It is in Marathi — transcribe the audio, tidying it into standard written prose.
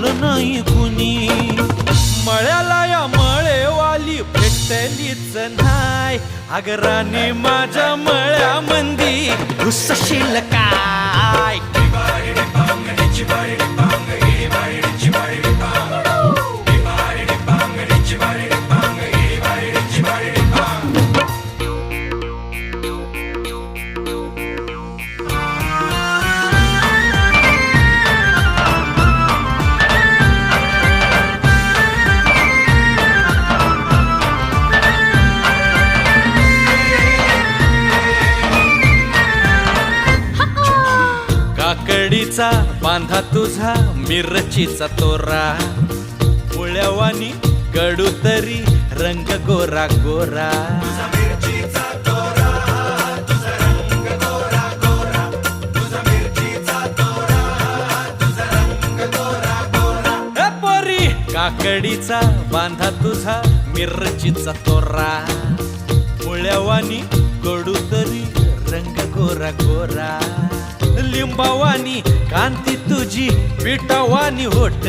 पाहिलं नाही कुणी. मळ्याला या मळेवाली भेटलीच नाय. अगं राणी माझ्या मळ्यामंदी घुसशील काय. काकडीचा बांधा तुझा मिरचीचा तोरा. मुळ्यावानी कडू तरी रंग गोरा गोरा. पोरी काकडीचा बांधा तुझा मिरचीचा तोरा. मुळ्यावानी कडू तरी रंग गोरा गोरा. लिंबावानी कांती तुझी पिठावानी होट.